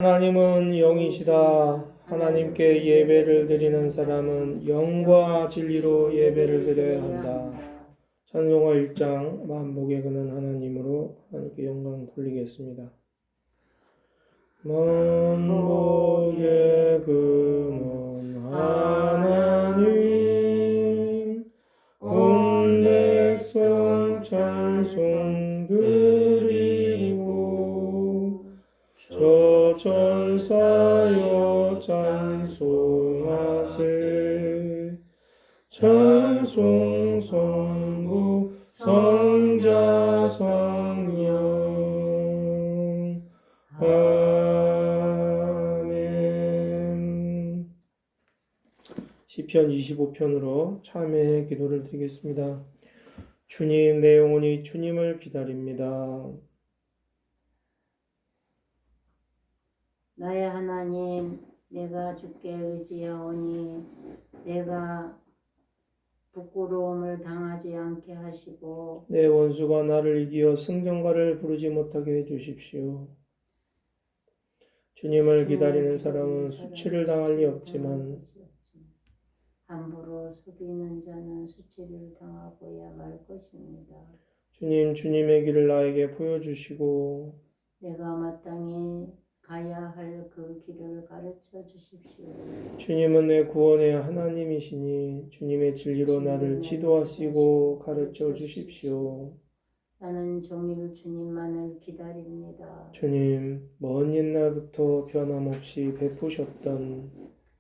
하나님은 영이시다. 하나님께 예배를 드리는 사람은 영과 진리로 예배를 드려야 한다. 찬송가 1장 만복의 근은 하나님으로 하나님께 영광 돌리겠습니다. 만복의 근은 하나님, 온 백성 찬송 드리고 저 천사여 찬송하세. 찬송 성부 성자 성령 아멘. 시편 25편으로 참회의 기도를 드리겠습니다. 주님, 내 영혼이 주님을 기다립니다. 나의 하나님, 내가 주께 의지하오니 내가 부끄러움을 당하지 않게 하시고 내 원수가 나를 이기어 승전가를 부르지 못하게 해주십시오. 주님을 기다리는 사람은 수치를 당할 리 없지만 함부로 속이는 자는 수치를 당하고야 말 것입니다. 주님, 주님의 길을 나에게 보여주시고 내가 마땅히 가야 할 그 길을 가르쳐 주십시오. 주님은 내 구원의 하나님이시니 주님의 진리로 나를 지도하시고 가르쳐 주십시오. 나는 종일 주님만을 기다립니다. 주님, 먼 옛날부터 변함없이 베푸셨던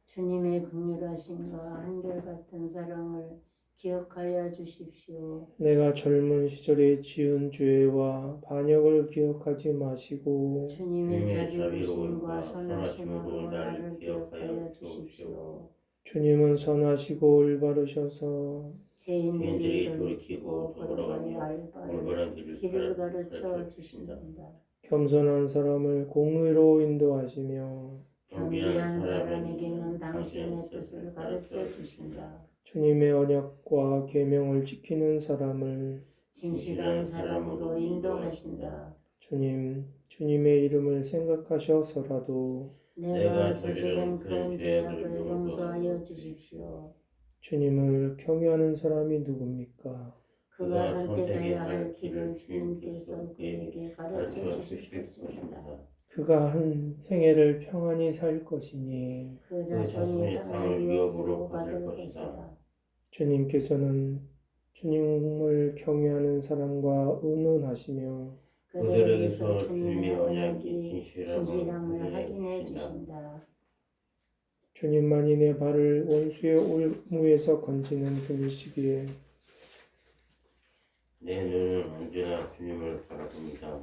주님의 긍휼하심과 한결같은 사랑을 기억하여 주십시오. 내가 젊은 시절에 지은 죄와 반역을 기억하지 마시고 주님의 자비로우심과 선하심으로 나를 기억하여 주십시오. 주님은 선하시고 올바르셔서 죄인들이 돌이키고 걸어가니 올바른 길을 가르쳐 주신다. 겸손한 사람을 공의로 인도하시며 겸비한 사람에게는 당신의 뜻을 가르쳐 주신다. 주님의 언약과 계명을 지키는 사람을 진실한 사람으로 인도하신다. 주님, 주님의 이름을 생각하셔서라도 내가 저지른 큰 죄악을 용서하여 주십시오. 주님을 경외하는 사람이 누굽니까? 그가 선택해야 할 길을 주님께서 그에게 가르쳐 주실 것입니다. 그가 한 생애를 평안히 살 것이니 그 자손이 땅을 위협으로 받을 것이다. 주님께서는 주님을 경외하는 사람과 의논하시며 그들에게서 주님의 언약이 진실함을 확인해 주신다. 주님만이 내 발을 원수의 올무에서 건지는 분이시기에 내 눈은 언제나 주님을 바라봅니다.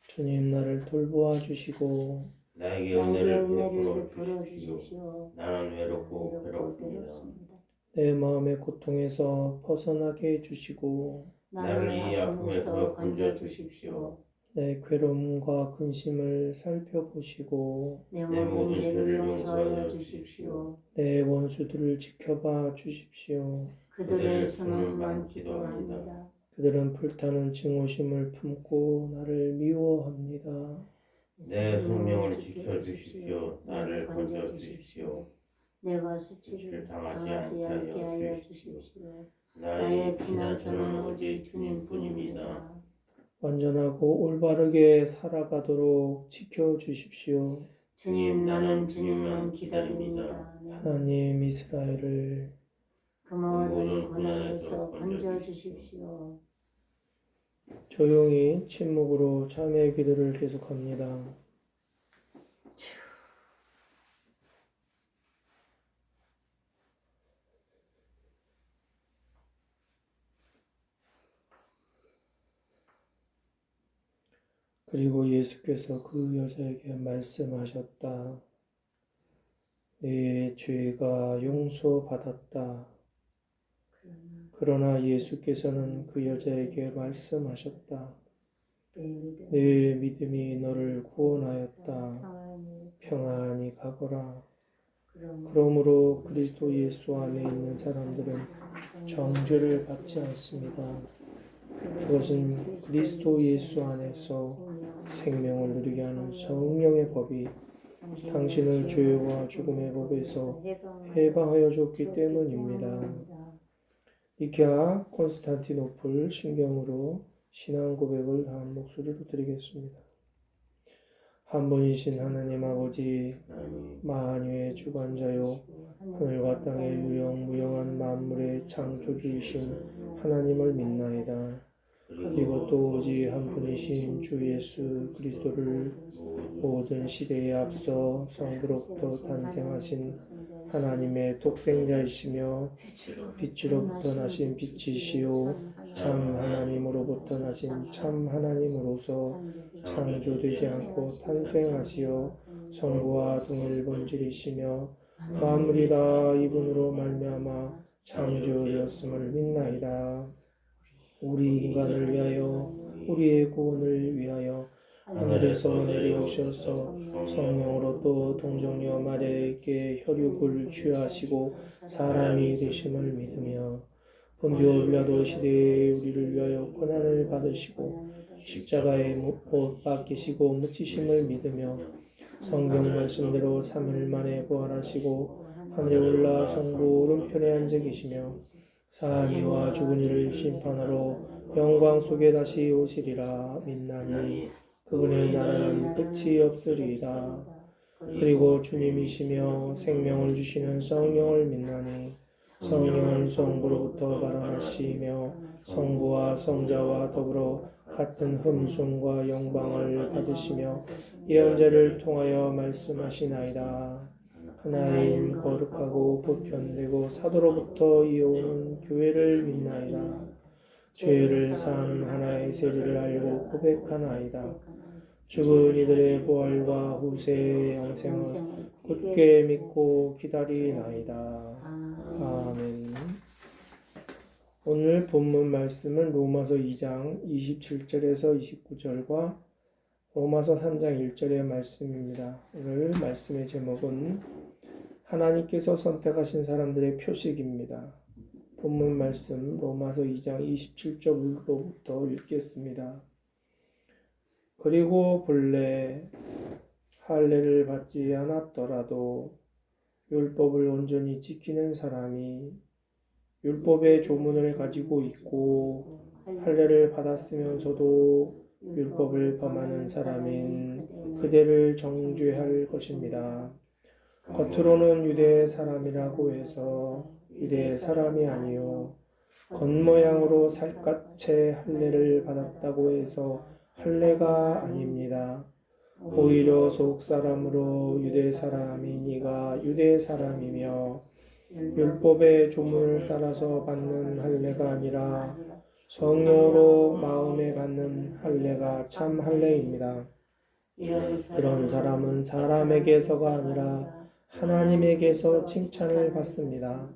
주님, 나를 돌보아 주시고 나에게 은혜를 베풀어 주십시오. 나는 외롭고 괴롭습니다. 내 마음의 고통에서 벗어나게 해주시고 나를 이 아픔에서 건져 주십시오. 내 괴로움과 근심을 살펴보시고 내 모든 죄를 용서하여 주십시오. 내 원수들을 지켜봐 주십시오. 그들의 수는 많기도 합니다. 그들은 불타는 증오심을 품고 나를 미워합니다. 내 생명을 지켜 주십시오. 나를 건져 주십시오. 내가 수치를 당하지 않게 하여 주십시오. 나의 나의 피난처는 오직 주님뿐입니다. 완전하고 올바르게 살아가도록 지켜주십시오. 주님, 나는 주님만 기다립니다. 하나님, 이스라엘을 그 모든 고난에서 건져 주십시오. 조용히 침묵으로 참회의 기도를 계속합니다. 그리고 예수께서 그 여자에게 말씀하셨다. 네 죄가 용서받았다. 그러나 예수께서는 그 여자에게 말씀하셨다. 네 믿음이 너를 구원하였다. 평안히 가거라. 그러므로 그리스도 예수 안에 있는 사람들은 정죄를 받지 않습니다. 그것은 그리스도 예수 안에서 생명을 누리게 하는 성령의 법이 당신을 죄와 죽음의 법에서 해방하여 줬기 때문입니다. 니케아 콘스탄티노플 신경으로 신앙 고백을 한 목소리로 드리겠습니다. 한 분이신 하나님 아버지, 만유의 주관자요 하늘과 땅의 유영무영한 만물의 창조주이신 하나님을 믿나이다. 그리고 또 오직 한 분이신 주 예수 그리스도를 모든 시대에 앞서 성부로부터 탄생하신 하나님의 독생자이시며 빛으로부터 나신 빛이시요 참 하나님으로부터 나신 참 하나님으로서 창조되지 않고 탄생하시어 성부와 동일 본질이시며 만물이 다 이분으로 말미암아 창조되었음을 믿나이다. 우리 인간을 위하여 우리의 구원을 위하여 하늘에서 내려오셔서 성령으로 또 동정녀 마리아에게 혈육을 취하시고 사람이 되심을 믿으며 본디오 빌라도 시대에 우리를 위하여 고난을 받으시고 십자가에 못 박히시고 묻히심을 믿으며 성경 말씀대로 3일 만에 부활하시고 하늘에 올라 성부 오른편에 앉아 계시며 사한 이와 죽은 이를 심판하러 영광 속에 다시 오시리라 믿나니 그분의 나라는 끝이 없으리이다. 그리고 주님이시며 생명을 주시는 성령을 믿나니 성령은 성부로부터 발원하시며 성부와 성자와 더불어 같은 흠숭과 영광을 받으시며 예언자를 통하여 말씀하시나이다. 하나님 거룩하고 보편되고 사도로부터 이어오는 교회를 믿나이다. 죄를 사하는 하나의 세리를 알고 고백하나이다. 죽은 이들의 부활과 후세의 영생을 굳게 믿고 기다리나이다. 아멘. 오늘 본문 말씀은 로마서 2장 27절에서 29절과 로마서 3장 1절의 말씀입니다. 오늘 말씀의 제목은 하나님께서 선택하신 사람들의 표식입니다. 본문 말씀 로마서 2장 27절로부터 읽겠습니다. 그리고 본래 할례를 받지 않았더라도 율법을 온전히 지키는 사람이 율법의 조문을 가지고 있고 할례를 받았으면서도 율법을 범하는 사람인 그대를 정죄할 것입니다. 겉으로는 유대 사람이라고 해서 유대 사람이 아니요 겉모양으로 살갗의 할례를 받았다고 해서 할례가 아닙니다. 오히려 속 사람으로 유대 사람인 이가 유대 사람이며 율법의 조문을 따라서 받는 할례가 아니라 성령으로 마음에 받는 할례가 참 할례입니다. 이런 사람은 사람에게서가 아니라 하나님에게서 칭찬을 받습니다.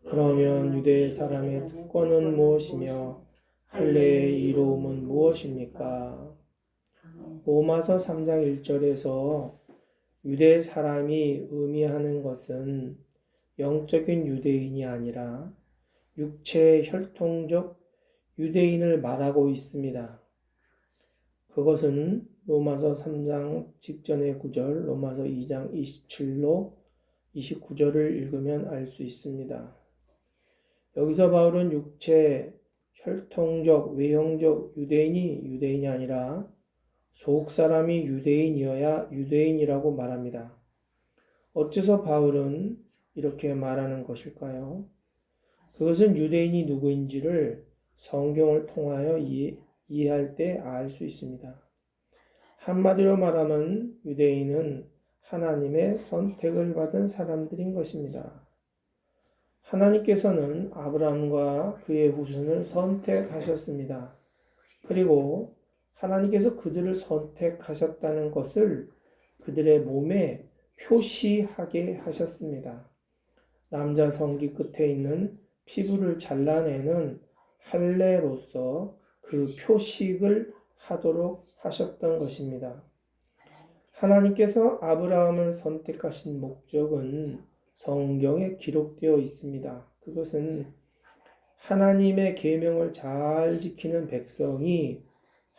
그러면 유대 사람의 특권은 무엇이며 할례의 이로움은 무엇입니까? 로마서 3장 1절에서 유대 사람이 의미하는 것은 영적인 유대인이 아니라 육체 혈통적 유대인을 말하고 있습니다. 그것은 로마서 3장 직전의 구절, 로마서 2장 27로 29절을 읽으면 알 수 있습니다. 여기서 바울은 육체, 혈통적, 외형적 유대인이 아니라 속 사람이 유대인이어야 유대인이라고 말합니다. 어째서 바울은 이렇게 말하는 것일까요? 그것은 유대인이 누구인지를 성경을 통하여 이해할 때 알 수 있습니다. 한마디로 말하면 유대인은 하나님의 선택을 받은 사람들인 것입니다. 하나님께서는 아브라함과 그의 후손을 선택하셨습니다. 그리고 하나님께서 그들을 선택하셨다는 것을 그들의 몸에 표시하게 하셨습니다. 남자 성기 끝에 있는 피부를 잘라내는 할례로서 그 표식을 하도록 하셨던 것입니다. 하나님께서 아브라함을 선택하신 목적은 성경에 기록되어 있습니다. 그것은 하나님의 계명을 잘 지키는 백성이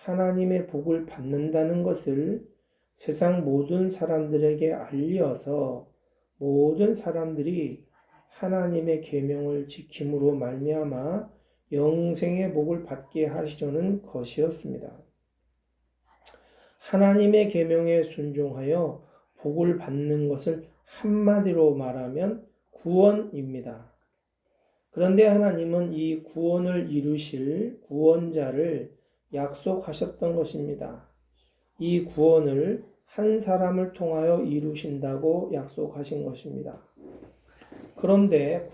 하나님의 복을 받는다는 것을 세상 모든 사람들에게 알려서 모든 사람들이 하나님의 계명을 지킴으로 말미암아 영생의 복을 받게 하시려는 것이었습니다. 하나님의 계명에 순종하여 복을 받는 것을 한마디로 말하면 구원입니다. 그런데 하나님은 이 구원을 이루실 구원자를 약속하셨던 것입니다. 이 구원을 한 사람을 통하여 이루신다고 약속하신 것입니다. 그런데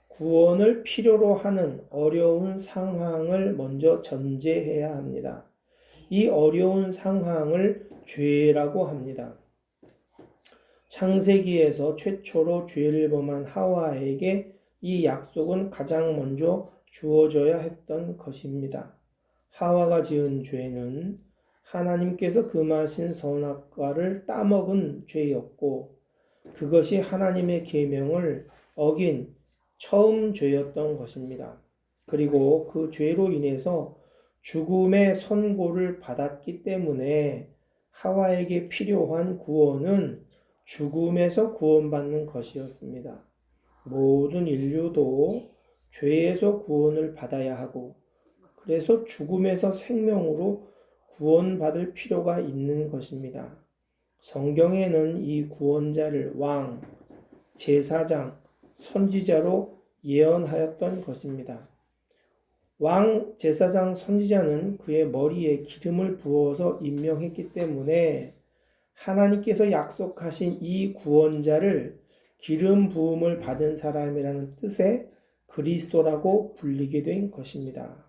구원을 필요로 하는 어려운 상황을 먼저 전제해야 합니다. 이 어려운 상황을 죄라고 합니다. 창세기에서 최초로 죄를 범한 하와에게 이 약속은 가장 먼저 주어져야 했던 것입니다. 하와가 지은 죄는 하나님께서 금하신 선악과를 따먹은 죄였고 그것이 하나님의 계명을 어긴 처음 죄였던 것입니다. 그리고 그 죄로 인해서 죽음의 선고를 받았기 때문에 하와에게 필요한 구원은 죽음에서 구원받는 것이었습니다. 모든 인류도 죄에서 구원을 받아야 하고 그래서 죽음에서 생명으로 구원받을 필요가 있는 것입니다. 성경에는 이 구원자를 왕, 제사장, 선지자로 예언하였던 것입니다. 왕, 제사장, 선지자는 그의 머리에 기름을 부어서 임명했기 때문에 하나님께서 약속하신 이 구원자를 기름 부음을 받은 사람이라는 뜻의 그리스도라고 불리게 된 것입니다.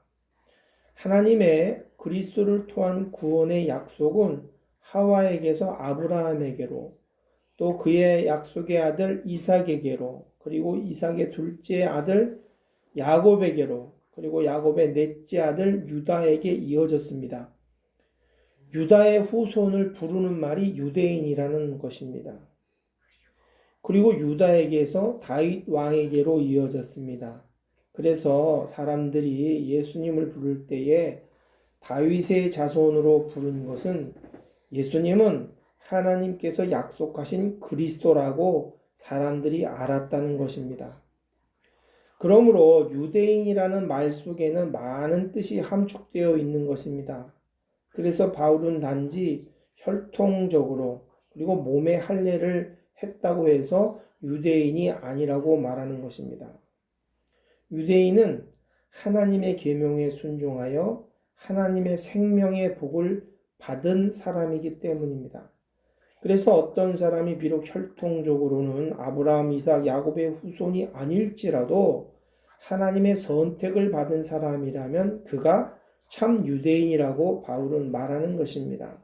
하나님의 그리스도를 통한 구원의 약속은 하와에게서 아브라함에게로 또 그의 약속의 아들 이삭에게로 그리고 이삭의 둘째 아들 야곱에게로 그리고 야곱의 넷째 아들 유다에게 이어졌습니다. 유다의 후손을 부르는 말이 유대인이라는 것입니다. 그리고 유다에게서 다윗 왕에게로 이어졌습니다. 그래서 사람들이 예수님을 부를 때에 다윗의 자손으로 부른 것은 예수님은 하나님께서 약속하신 그리스도라고 사람들이 알았다는 것입니다. 그러므로 유대인이라는 말 속에는 많은 뜻이 함축되어 있는 것입니다. 그래서 바울은 단지 혈통적으로 그리고 몸의 할례를 했다고 해서 유대인이 아니라고 말하는 것입니다. 유대인은 하나님의 계명에 순종하여 하나님의 생명의 복을 받은 사람이기 때문입니다. 그래서 어떤 사람이 비록 혈통적으로는 아브라함, 이삭, 야곱의 후손이 아닐지라도 하나님의 선택을 받은 사람이라면 그가 참 유대인이라고 바울은 말하는 것입니다.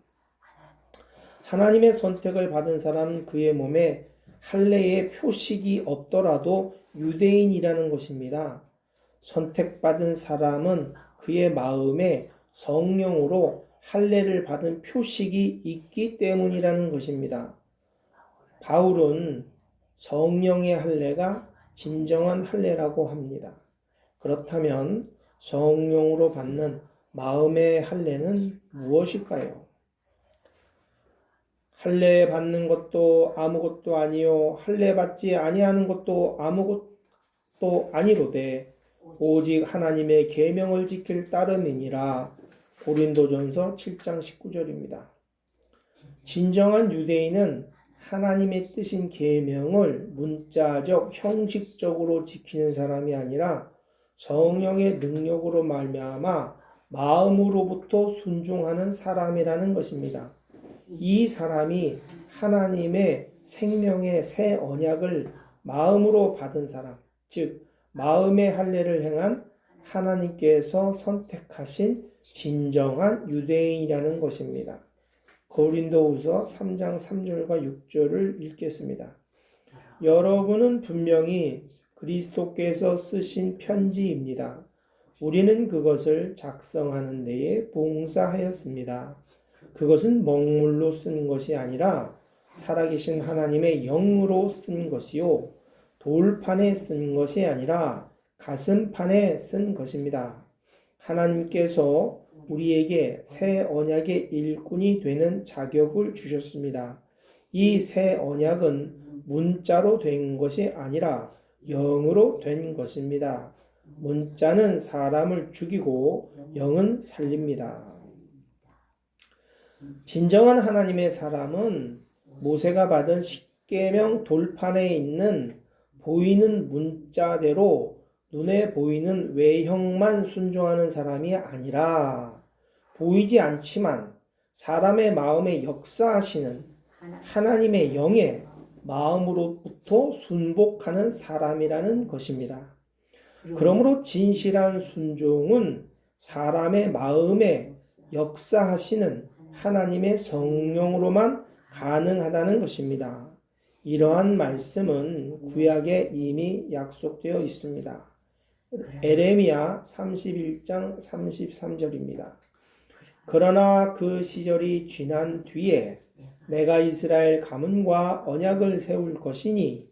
하나님의 선택을 받은 사람은 그의 몸에 할례의 표식이 없더라도 유대인이라는 것입니다. 선택받은 사람은 그의 마음에 성령으로 할례를 받은 표식이 있기 때문이라는 것입니다. 바울은 성령의 할례가 진정한 할례라고 합니다. 그렇다면 성령으로 받는 마음의 할례는 무엇일까요? 할례 받는 것도 아무것도 아니요 할례 받지 아니하는 것도 아무것도 아니로되 오직 하나님의 계명을 지킬 따름이니라. 고린도전서 7장 19절입니다. 진정한 유대인은 하나님의 뜻인 계명을 문자적 형식적으로 지키는 사람이 아니라 성령의 능력으로 말미암아 마음으로부터 순종하는 사람이라는 것입니다. 이 사람이 하나님의 생명의 새 언약을 마음으로 받은 사람, 즉 마음의 할례를 행한 하나님께서 선택하신 진정한 유대인이라는 것입니다. 고린도후서 3장 3절과 6절을 읽겠습니다. 여러분은 분명히 그리스도께서 쓰신 편지입니다. 우리는 그것을 작성하는 데에 봉사하였습니다. 그것은 먹물로 쓴 것이 아니라 살아계신 하나님의 영으로 쓴 것이요 돌판에 쓴 것이 아니라 가슴판에 쓴 것입니다. 하나님께서 우리에게 새 언약의 일꾼이 되는 자격을 주셨습니다. 이 새 언약은 문자로 된 것이 아니라 영으로 된 것입니다. 문자는 사람을 죽이고 영은 살립니다. 진정한 하나님의 사람은 모세가 받은 십계명 돌판에 있는 보이는 문자대로 눈에 보이는 외형만 순종하는 사람이 아니라 보이지 않지만 사람의 마음에 역사하시는 하나님의 영의 마음으로부터 순복하는 사람이라는 것입니다. 그러므로 진실한 순종은 사람의 마음에 역사하시는 하나님의 성령으로만 가능하다는 것입니다. 이러한 말씀은 구약에 이미 약속되어 있습니다. 에레미야 31장 33절입니다. 그러나 그 시절이 지난 뒤에 내가 이스라엘 가문과 언약을 세울 것이니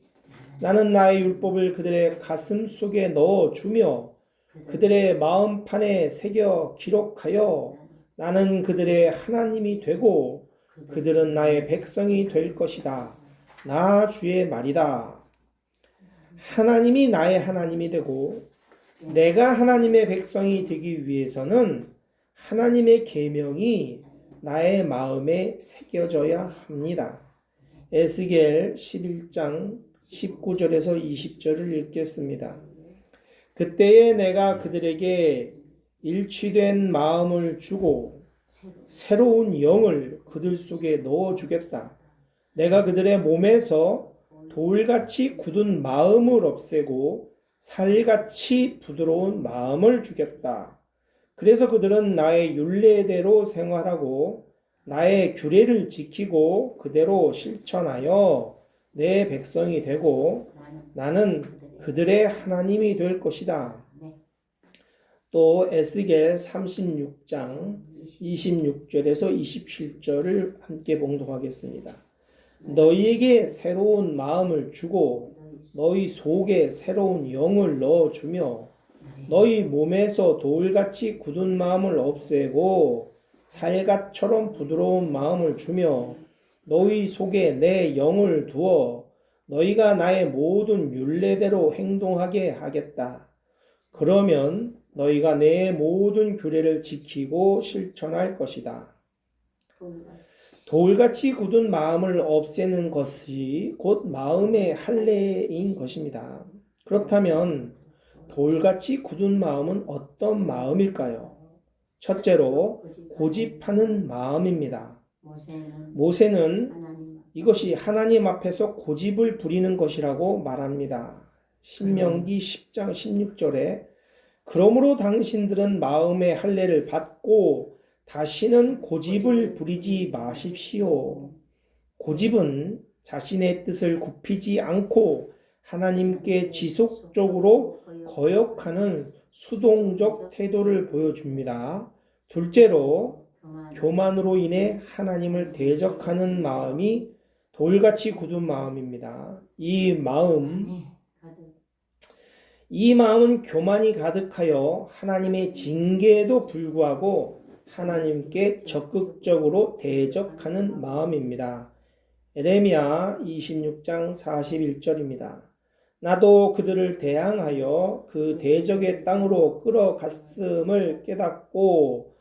나는 나의 율법을 그들의 가슴 속에 넣어주며 그들의 마음판에 새겨 기록하여 나는 그들의 하나님이 되고 그들은 나의 백성이 될 것이다. 나 주의 말이다. 하나님이 나의 하나님이 되고 내가 하나님의 백성이 되기 위해서는 하나님의 계명이 나의 마음에 새겨져야 합니다. 에스겔 11장 19절에서 20절을 읽겠습니다. 그때에 내가 그들에게 일치된 마음을 주고 새로운 영을 그들 속에 넣어주겠다. 내가 그들의 몸에서 돌같이 굳은 마음을 없애고 살같이 부드러운 마음을 주겠다. 그래서 그들은 나의 율례대로 생활하고 나의 규례를 지키고 그대로 실천하여 내 백성이 되고 나는 그들의 하나님이 될 것이다. 또 에스겔 36장 26절에서 27절을 함께 봉독하겠습니다. 너희에게 새로운 마음을 주고 너희 속에 새로운 영을 넣어주며 너희 몸에서 돌같이 굳은 마음을 없애고 살갗처럼 부드러운 마음을 주며 너희 속에 내 영을 두어 너희가 나의 모든 율례대로 행동하게 하겠다. 그러면 너희가 내 모든 규례를 지키고 실천할 것이다. 돌같이 굳은 마음을 없애는 것이 곧 마음의 할례인 것입니다. 그렇다면 돌같이 굳은 마음은 어떤 마음일까요? 첫째로 고집하는 마음입니다. 모세는 이것이 하나님 앞에서 고집을 부리는 것이라고 말합니다. 신명기 10장 16절에 그러므로 당신들은 마음의 할례를 받고 다시는 고집을 부리지 마십시오. 고집은 자신의 뜻을 굽히지 않고 하나님께 지속적으로 거역하는 수동적 태도를 보여줍니다. 둘째로 교만으로 인해 하나님을 대적하는 마음이 돌같이 굳은 마음입니다. 이 마음은 교만이 가득하여 하나님의 징계에도 불구하고 하나님께 적극적으로 대적하는 마음입니다. 에레미야 26장 41절입니다. 나도 그들을 대항하여 그 대적의 땅으로 끌어갔음을 깨닫고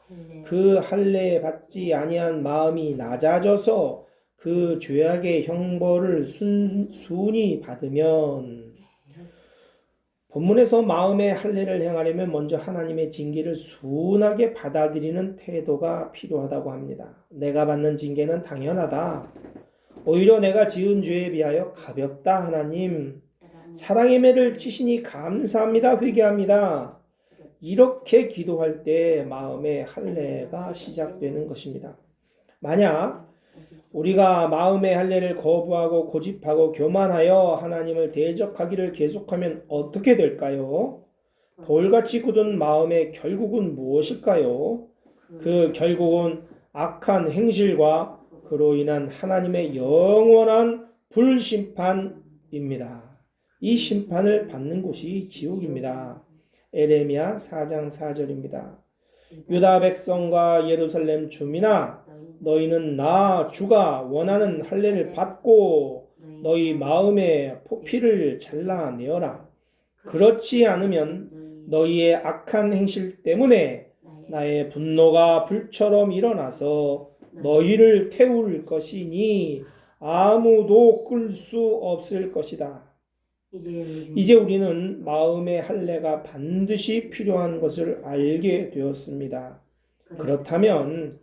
그 할례 받지 아니한 마음이 낮아져서 그 죄악의 형벌을 순순히 받으면 본문에서 마음의 할례를 행하려면 먼저 하나님의 징계를 순하게 받아들이는 태도가 필요하다고 합니다. 내가 받는 징계는 당연하다. 오히려 내가 지은 죄에 비하여 가볍다. 하나님 사랑의 매를 치시니 감사합니다. 회개합니다. 이렇게 기도할 때 마음의 할례가 시작되는 것입니다. 만약 우리가 마음의 할례를 거부하고 고집하고 교만하여 하나님을 대적하기를 계속하면 어떻게 될까요? 돌같이 굳은 마음의 결국은 무엇일까요? 그 결국은 악한 행실과 그로 인한 하나님의 영원한 불심판입니다. 이 심판을 받는 곳이 지옥입니다. 에레미야 4장 4절입니다. 유다 백성과 예루살렘 주민아 너희는 나 주가 원하는 할례를 받고 너희 마음의 포피를 잘라내어라. 그렇지 않으면 너희의 악한 행실 때문에 나의 분노가 불처럼 일어나서 너희를 태울 것이니 아무도 끌 수 없을 것이다. 이제 우리는 마음의 할례가 반드시 필요한 것을 알게 되었습니다. 그렇다면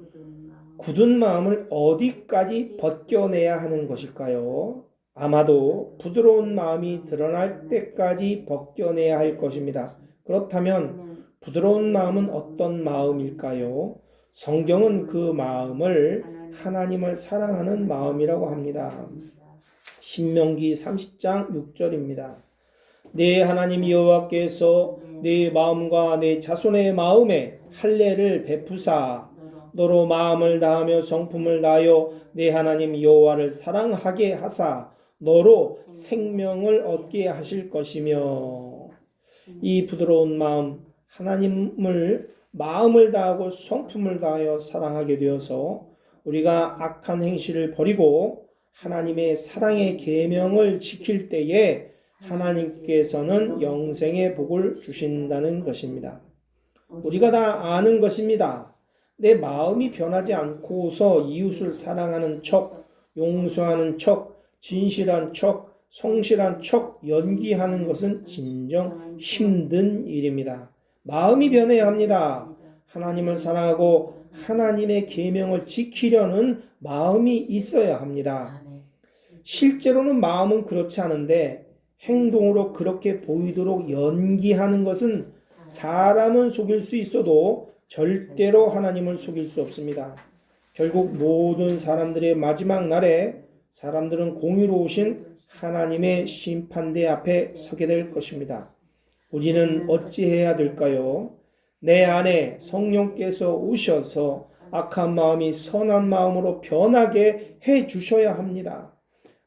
굳은 마음을 어디까지 벗겨내야 하는 것일까요? 아마도 부드러운 마음이 드러날 때까지 벗겨내야 할 것입니다. 그렇다면 부드러운 마음은 어떤 마음일까요? 성경은 그 마음을 하나님을 사랑하는 마음이라고 합니다. 신명기 30장 6절입니다. 내 하나님 여호와께서 내 마음과 내 자손의 마음에 할례를 베푸사 너로 마음을 다하며 성품을 다하여 내 하나님 여호와를 사랑하게 하사 너로 생명을 얻게 하실 것이며 이 부드러운 마음 하나님을 마음을 다하고 성품을 다하여 사랑하게 되어서 우리가 악한 행실을 버리고 하나님의 사랑의 계명을 지킬 때에 하나님께서는 영생의 복을 주신다는 것입니다. 우리가 다 아는 것입니다. 내 마음이 변하지 않고서 이웃을 사랑하는 척, 용서하는 척, 진실한 척, 성실한 척 연기하는 것은 진정 힘든 일입니다. 마음이 변해야 합니다. 하나님을 사랑하고 하나님의 계명을 지키려는 마음이 있어야 합니다. 실제로는 마음은 그렇지 않은데 행동으로 그렇게 보이도록 연기하는 것은 사람은 속일 수 있어도 절대로 하나님을 속일 수 없습니다. 결국 모든 사람들의 마지막 날에 사람들은 공의로우신 하나님의 심판대 앞에 서게 될 것입니다. 우리는 어찌해야 될까요? 내 안에 성령께서 오셔서 악한 마음이 선한 마음으로 변하게 해 주셔야 합니다.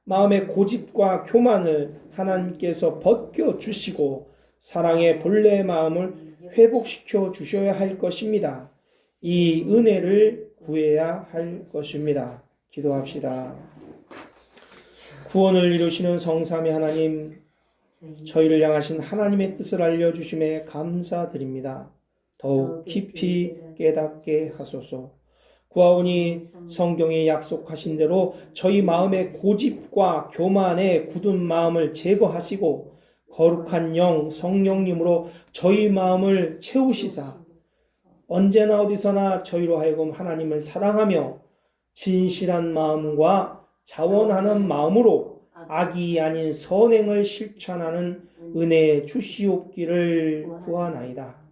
마음의 고집과 교만을 하나님께서 벗겨 주시고 사랑의 본래의 마음을 회복시켜 주셔야 할 것입니다. 이 은혜를 구해야 할 것입니다. 기도합시다. 구원을 이루시는 성삼위 하나님, 저희를 향하신 하나님의 뜻을 알려주심에 감사드립니다. 더욱 깊이 깨닫게 하소서. 구하오니 성경에 약속하신 대로 저희 마음의 고집과 교만의 굳은 마음을 제거하시고 거룩한 영 성령님으로 저희 마음을 채우시사 언제나 어디서나 저희로 하여금 하나님을 사랑하며 진실한 마음과 자원하는 마음으로 악이 아닌 선행을 실천하는 은혜 주시옵기를 구하나이다.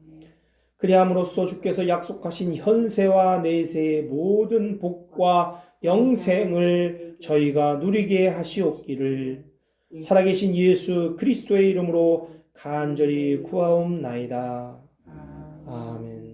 그리함으로써 주께서 약속하신 현세와 내세의 모든 복과 영생을 저희가 누리게 하시옵기를 살아계신 예수 그리스도의 이름으로 간절히 구하옵나이다. 아멘.